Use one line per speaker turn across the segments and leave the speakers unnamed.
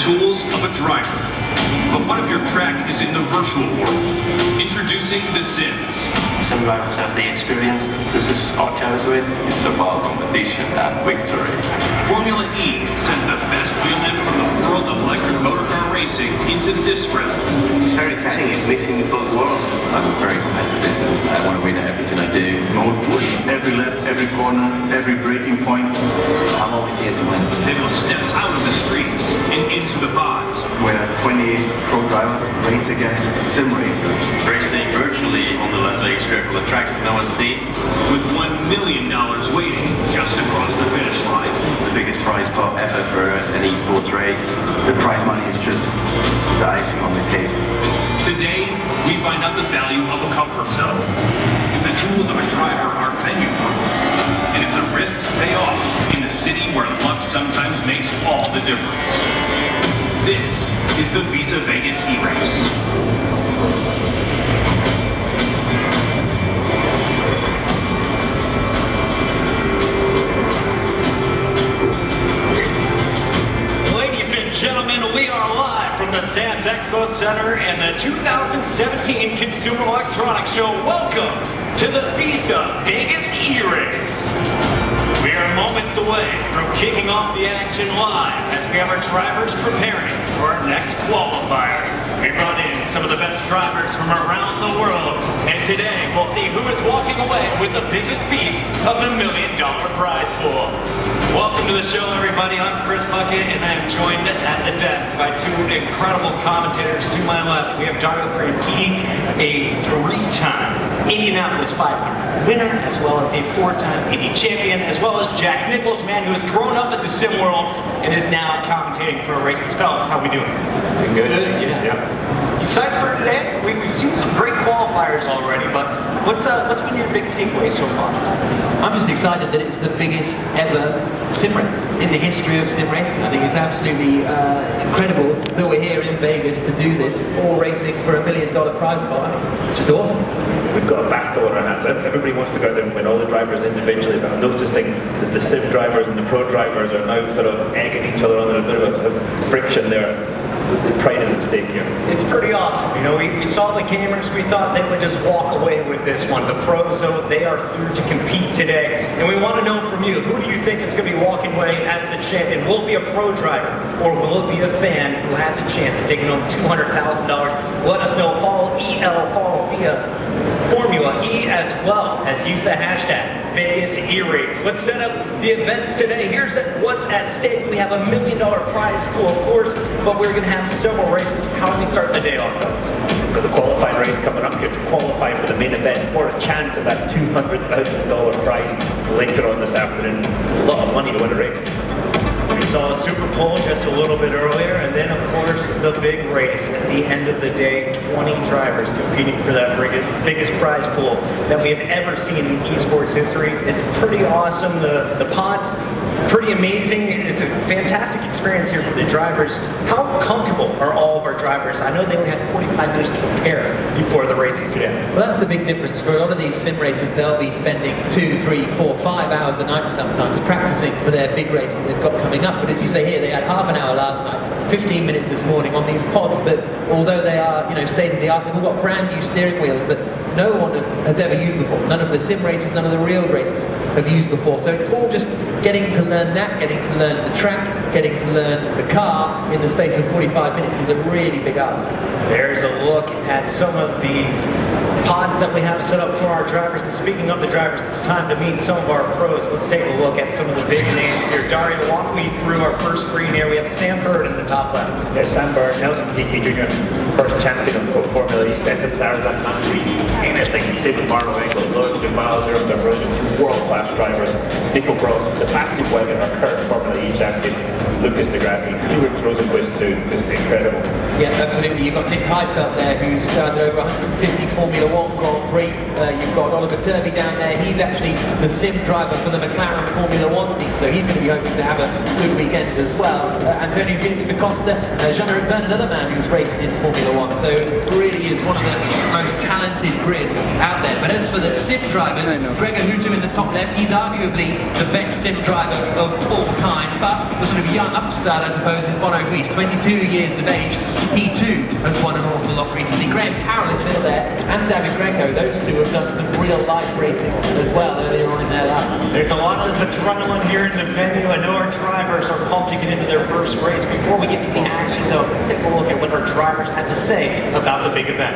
tools of a driver. But what if your track is in the virtual world? Introducing The Sims.
Some drivers have the experience. This is our territory.
It's about competition and victory.
Formula E sends the best wheelmen from the world of electric motor car racing into this realm.
It's very exciting. It's mixing both worlds.
I'm very competitive. I want to win at everything I do.
I will push every lap, every corner, every braking point.
I'm always here to win.
They will step out of the streets and into the pods.
Where 28 pro drivers race against sim racers.
Racing virtually on the Las Vegas Strip with a track that no one's seen.
With $1 million waiting just across the finish line.
The biggest prize pot ever for an esports race.
The prize money is just the icing on the cake.
Today, we find out the value of a comfort zone. If the tools of a driver are venue-proof. And if the risks pay off in the city where luck sometimes makes all the difference. This is the Visa Vegas E-Race.
Gentlemen, we are live from the Sands Expo Center and the 2017 Consumer Electronics Show. Welcome to the Visa Vegas E-Race. We are moments away from kicking off the action live as we have our drivers preparing for our next qualifier. We brought in some of the best drivers from around the world, and today we'll see who is walking away with the biggest piece of the $1 million prize pool. Welcome to the show, everybody. I'm Chris Bucket, and I'm joined at the desk by two incredible commentators. To my left, we have Dario Franchitti, a three-time Indianapolis 500 winner, as well as a four-time Indy champion, as well as Jack Nicholls, man who has grown up in the sim world and is now commentating pro races. Fellas, how we doing?
Doing good.
Yeah. You excited for today? We've seen some great qualifiers already, but what's been your big takeaway so far?
I'm just excited that it's the biggest ever sim race in the history of sim racing. I think it's absolutely incredible that we're here in Vegas to do this, all racing for $1 million prize pot. I mean, it's just awesome.
We've got a battle on our hands. Everybody wants to go out there and win, all the drivers individually, but I'm noticing that the sim drivers and the pro drivers are now sort of egging each other on. There's a bit of a sort of friction there. The pride is at stake here.
It's pretty awesome. You know, we saw the gamers, we thought they would just walk away with this one. The pros, though, they are here to compete today. And we want to know from you, who do you think is going to be walking away as the champion? Will it be a pro driver, or will it be a fan who has a chance of taking home $200,000? Let us know. Follow EL, follow FIA Formula E as well as use the hashtag Vegas E-Race. Let's set up the events today. Here's what's at stake. We have $1 million prize pool, of course, but we're going to have several races. How do we start the day off, folks?
We've got the qualifying race coming up here to qualify for the main event for a chance at that $200,000 prize later on this afternoon. A lot of money to win a race.
We saw a Super Bowl just a little bit earlier, and then of course the big race at the end of the day. 20 drivers competing for that biggest prize pool that we have ever seen in esports history. It's pretty awesome. The pods, pretty amazing. It's a fantastic experience here for the drivers. How comfortable are all of our drivers? I know they only had 45 minutes to prepare before the races today.
Well, that's the big difference. For a lot of these sim races, they'll be spending 2, 3, 4, 5 hours a night sometimes practicing for their big race that they've got coming up. But as you say here, they had half an hour last night, 15 minutes this morning on these pods that, although they are, state of the art, they've all got brand new steering wheels that no one has ever used before. None of the sim races, none of the real races have used before. So it's all just getting to learn that, getting to learn the track, getting to learn the car in the space of 45 minutes is a really big ask.
There's a look at some of the pods that we have set up for our drivers. And speaking of the drivers, it's time to meet some of our pros. Let's take a look at some of the big names here. Dario, walk me through our first screen here. We have Sam Bird in the top left.
Yeah, Sam Bird, Nelson Piquet Jr., first champion of Formula E, Stefan Sarazan, Matt Reese, anything, same with Marlon Engel, Loic Duval, Jerome D'Ambrosio, two world-class drivers, Nico Prost, Sebastian Weber, our current Formula E champion, Lucas Di Grassi, Felix Rosenquist too, just incredible.
Yeah, absolutely. You've got Nick Heidfeld there, who's started over 150 Formula One Grand Prix. You've got Oliver Turvey down there. He's actually the sim driver for the McLaren Formula One team. So he's going to be hoping to have a good weekend as well. Antonio Felix da Costa, Jean-Eric Vergne, another man who's raced in Formula One. So it really is one of the most talented grids out there. But as for the sim drivers, Gregor Huttu in the top left, he's arguably the best sim driver of all time. But the sort of young upstart, I suppose, is Bono Guis, 22 years of age. He too has won an awful lot recently. Graham Carroll in the middle there, and David Greco, those two have done some real life racing as well earlier on in their lives.
There's a lot of adrenaline here in the venue. I know our drivers are pumped to get into their first race. Before we get to the action though, let's take a look at what our drivers had to say about the big event.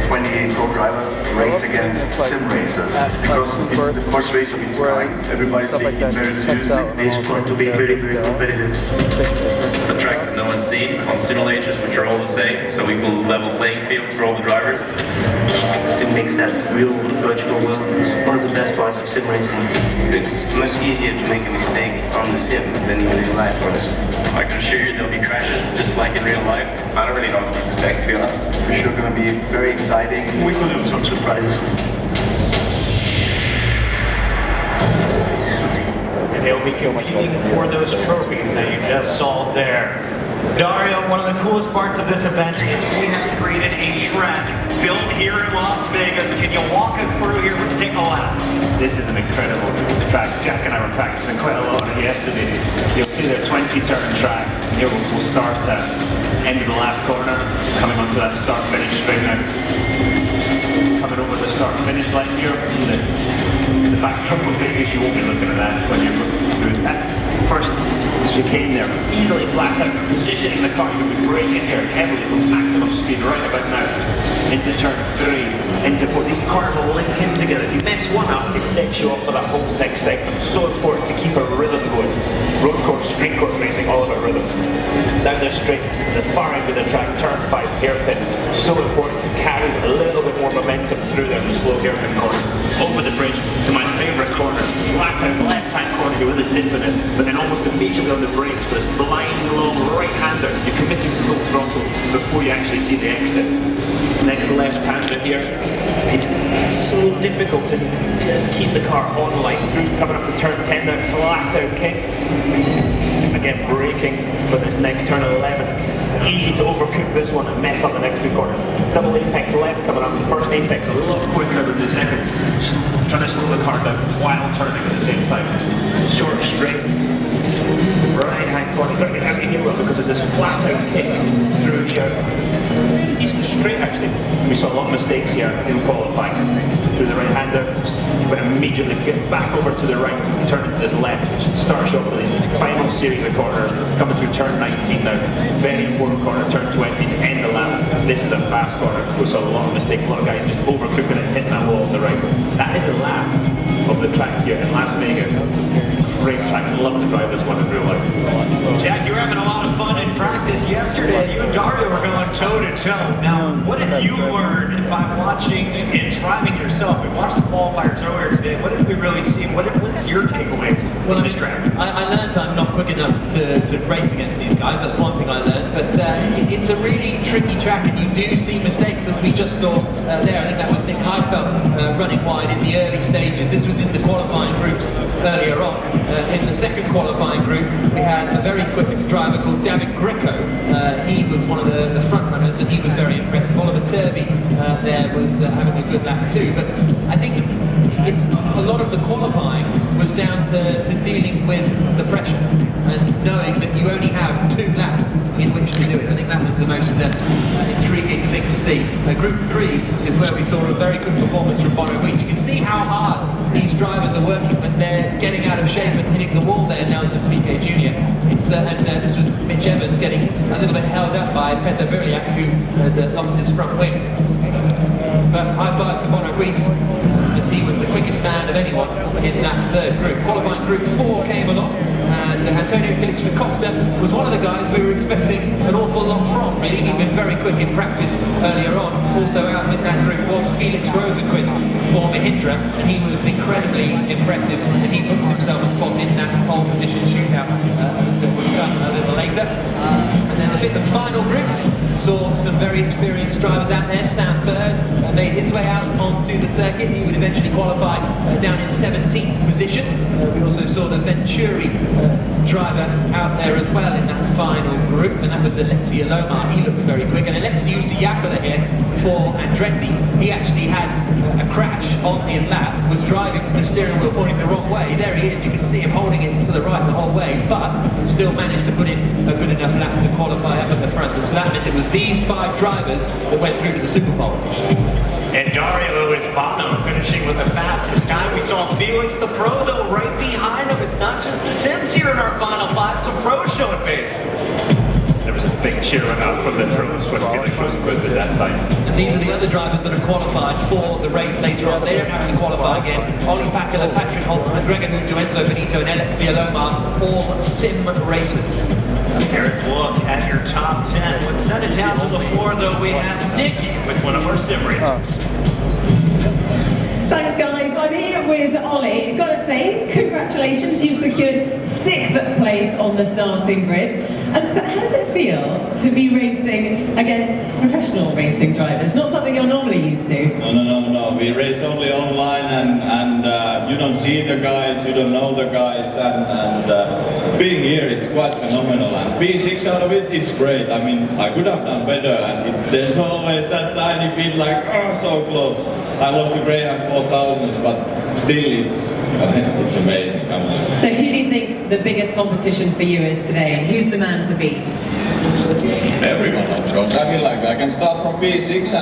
28 co-drivers race against sim racers because it's the first race of its kind. Everybody's taking it very seriously.
It's going to be very, very competitive.
A track that no one's seen on simulators, which are all the same, so equal level playing field for all the drivers.
To mix that real with the virtual world, it's one of the best parts of sim racing.
It's much easier to make a mistake on the sim than in real life for us.
I can assure you there'll be crashes just like in real life. I don't really know what to expect, to be honest.
For sure going to be very exciting. We could have some surprises.
And they'll be competing for those trophies that you just saw there. Dario, one of the coolest parts of this event is we have created a track built here in Las Vegas. Can you walk us through here? Let's take a lap.
This is an incredible track. Jack and I were practicing quite a lot on it yesterday. You'll see their 20-turn track. Here we'll start end of the last corner, coming onto that start-finish straight now. Coming over the start-finish line here, see the backdrop of Vegas, you won't be looking at that when you're looking through that. First chicane there, easily flat out, positioning the car, you'll be braking here heavily from maximum speed right about now. Into turn 3, into 4. These cars will link in together. If you mess one up, it sets you off for that whole next segment. So important to keep a rhythm going. Road course, street course racing, all about rhythm. Down the straight, the far end of the track, turn 5 hairpin. So important to carry a little bit more momentum through there in the slow hairpin corner. Over the bridge to my favourite corner, flat out left-hand corner, you're really dipping it, but then almost immediately on the brakes for this blinding long right-hander. You're committing to full throttle before you actually see the exit. Next left-hander here. It's so difficult to just keep the car on line through coming up to turn 10, that flat-out kick. Again, braking for this next turn 11. Easy to overcook this one and mess up the next 2 corners. Double apex left coming up. The first apex a lot quicker than the second. Trying to slow the car down while turning at the same time. Short straight. Right hand corner. You've got to get out of here because there's this flat out kick through here. Really decent straight actually. We saw a lot of mistakes here in qualifying. Through the right hander, but immediately get back over to the right and turn into this left, which starts off for these final series of corners. Coming through turn 19 now. Very important corner, turn 20 to end the lap. This is a fast corner. We saw a lot of mistakes, a lot of guys just overcooking it and hitting that wall on the right. That is a lap of the track here in Las Vegas. Great track. I'd love to drive this one in real life.
Jack, you were having a lot of fun in practice yesterday. You and Dario were going toe-to-toe. Now, what did you learn by watching and driving yourself? We watched the qualifiers earlier today. What did we really see? What is your takeaways on this track?
I learned I'm not quick enough to race against these guys. That's one thing I learned. But it's a really tricky track, and you do see mistakes, as we just saw there. I think that was Nick Heidfeld running wide in the early stages. This was in the qualifying groups earlier on. In the second qualifying group, we had a very quick driver called David Greco. He was one of the front runners, and he was very impressive. Oliver Turvey there was having a good lap too. But I think it's a lot of the qualifying was down to dealing with the pressure and knowing that you only have 2 laps in which to do it. I think that was the most intriguing thing to see. Group 3 is where we saw a very good performance from Bono Guis. You can see how hard these drivers are working when they're getting out of shape and hitting the wall there. Nelson Piquet Jr. This was Mitch Evans getting a little bit held up by Peter Burliak, who had lost his front wing. But high fives to Bono Guis, as he was the quickest man of anyone in that third group. Qualifying group 4 came along, and Antonio Felix da Costa was one of the guys we were expecting an awful lot from, really. He'd been very quick in practice earlier on. Also out in that group was Felix Rosenquist for Mahindra, and he was incredibly impressive, and he booked himself a spot in that pole position shootout that we've done a little later. And then the 5th and final group saw some very experienced drivers out there. Sam Bird made his way out onto the circuit. He would eventually qualify down in 17th position. We also saw the Venturi driver out there as well in that final group, and that was Alexei Alomar. He looked very quick. And Alexei Usiakula here for Andretti, he actually had a crash on his lap, was driving with the steering wheel pointing the wrong way. There he is, you can see him holding it to the right the whole way, but still managed to put in a good enough lap to qualify up at the front. And so that meant it was these 5 drivers that went through to the Super Bowl.
And Dario Izbano finishing with the fastest time. We saw Felix the Pro, though, right behind him. It's not just the Sims here in our final 5, some pros showing face.
There was a big cheering out from the pros when Felix was at that time.
And these are the other drivers that have qualified for the race later on. They don't have to qualify again. Ollie Pakula, Patrick Holtzman, Gregor Muto, Enzo Benito, and Alexei Alomar, all sim racers.
Here's a look at your top 10. Let's send it down to the floor, though. We have Nikki with one of our sim racers.
Thanks, guys. I'm here with Ollie. Gotta say, congratulations. You've secured 6th place on the starting grid. But how does it feel to be racing against professional racing drivers? Not something you're normally used to.
No. We race only online, and you don't see the guys, you don't know the guys, and being here, it's quite phenomenal. And P6 out of it, it's great. I mean, I could have done better, and there's always that tiny bit like, oh, so close. I lost the Graham 4000s, but still, it's amazing.
So who do you think the biggest competition for you is today? Who's the man to beat?
Everyone, of course. I feel like I can start from P6 and